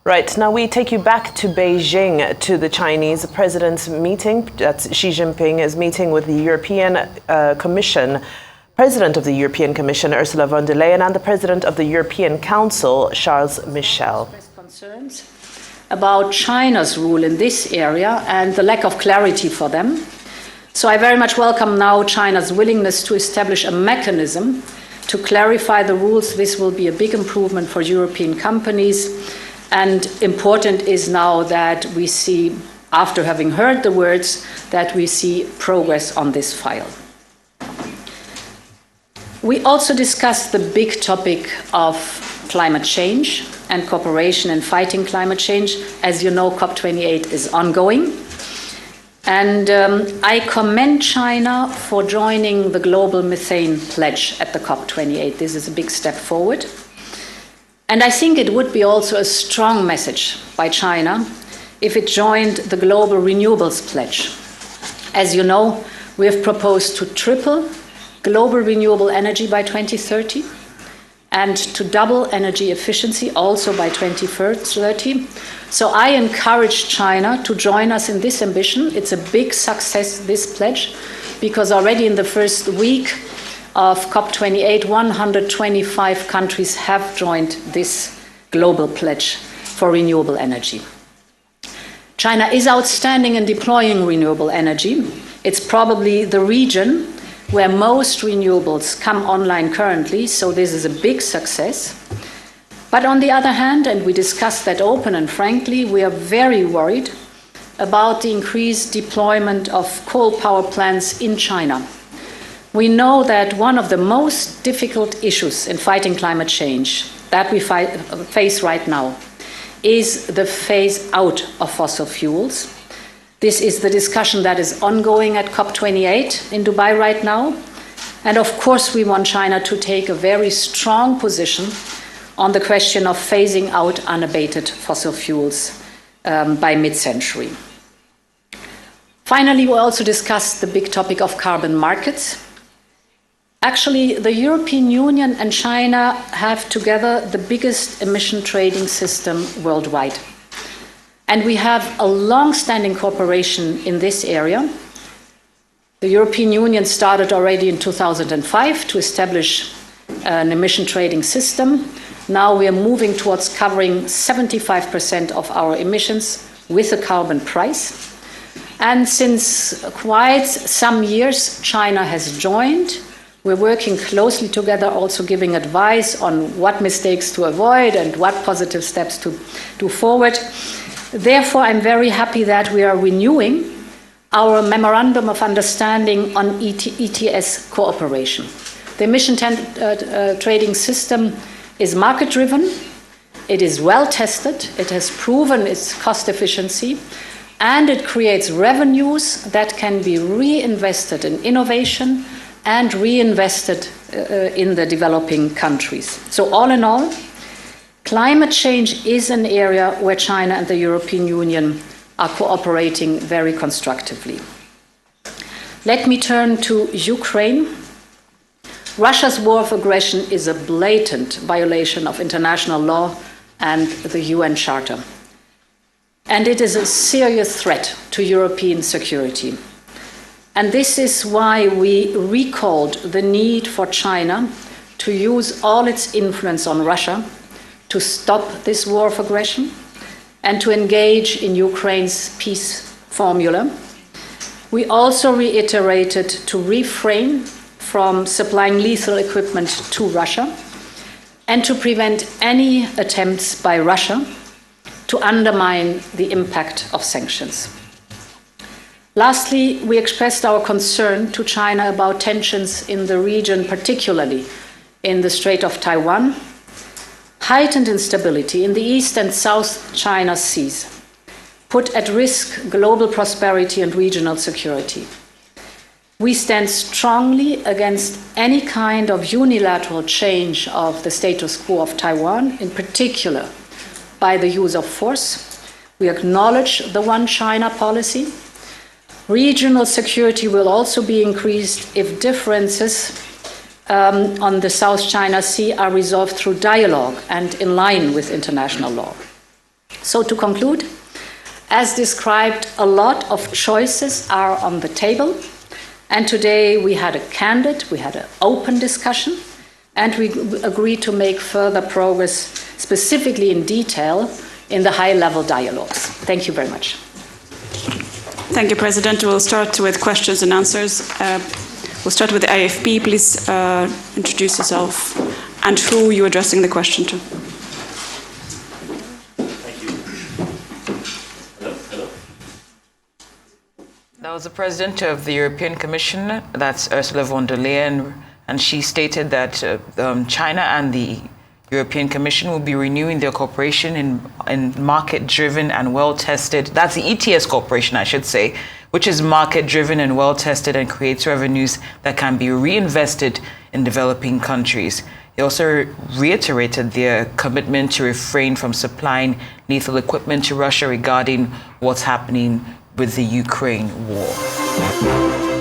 Right, now we take you back to Beijing, to the Chinese president's meeting. That's Xi Jinping is meeting with the European Commission, President of the European Commission, Ursula von der Leyen, and the President of the European Council, Charles Michel. Concerns about China's role in this area and the lack of clarity for them. So I very much welcome now China's willingness to establish a mechanism to clarify the rules. This will be a big improvement for European companies. And important is now that we see, after having heard the words, that we see progress on this file. We also discussed the big topic of climate change and cooperation in fighting climate change. As you know, COP28 is ongoing. And I commend China for joining the global methane pledge at the COP28. This is a big step forward. And I think it would be also a strong message by China if it joined the global renewables pledge. As you know, we have proposed to triple global renewable energy by 2030 and to double energy efficiency also by 2030. So I encourage China to join us in this ambition. It's a big success, this pledge, because already in the first week of COP28, 125 countries have joined this global pledge for renewable energy. China is outstanding in deploying renewable energy. It's probably the region where most renewables come online currently, so this is a big success. But on the other hand, and we discussed that open and frankly, we are very worried about the increased deployment of coal power plants in China. We know that one of the most difficult issues in fighting climate change that we face right now is the phase out of fossil fuels. This is the discussion that is ongoing at COP28 in Dubai right now. And of course, we want China to take a very strong position on the question of phasing out unabated fossil fuels by mid-century. Finally, we also discussed the big topic of carbon markets. Actually, the European Union and China have together the biggest emission trading system worldwide. And we have a long-standing cooperation in this area. The European Union started already in 2005 to establish an emission trading system. Now we are moving towards covering 75% of our emissions with a carbon price. And since quite some years, China has joined. We're working closely together, also giving advice on what mistakes to avoid and what positive steps to do forward. Therefore, I'm very happy that we are renewing our Memorandum of Understanding on ETS cooperation. The emission trading system is market-driven, it is well-tested, it has proven its cost efficiency, and it creates revenues that can be reinvested in innovation and reinvested in the developing countries. So all in all, climate change is an area where China and the European Union are cooperating very constructively. Let me turn to Ukraine. Russia's war of aggression is a blatant violation of international law and the UN Charter. And it is a serious threat to European security. And this is why we recalled the need for China to use all its influence on Russia to stop this war of aggression and to engage in Ukraine's peace formula. We also reiterated to refrain from supplying lethal equipment to Russia and to prevent any attempts by Russia to undermine the impact of sanctions. Lastly, we expressed our concern to China about tensions in the region, particularly in the Strait of Taiwan. Heightened instability in the East and South China Seas put at risk global prosperity and regional security. We stand strongly against any kind of unilateral change of the status quo of Taiwan, in particular by the use of force. We acknowledge the One China policy. Regional security will also be increased if differences on the South China Sea are resolved through dialogue and in line with international law. So to conclude, as described, a lot of choices are on the table. And today we had a candid, we had an open discussion, and we agreed to make further progress, specifically in detail, in the high-level dialogues. Thank you very much. Thank you, President. We'll start with questions and answers. We'll start with the AFP. Please introduce yourself and who you're addressing the question to. That was the President of the European Commission, that's Ursula von der Leyen, and she stated that China and the European Commission will be renewing their cooperation in market-driven and well-tested, that's the ETS cooperation, I should say, which is market-driven and well-tested and creates revenues that can be reinvested in developing countries. They also reiterated their commitment to refrain from supplying lethal equipment to Russia regarding what's happening with the Ukraine war.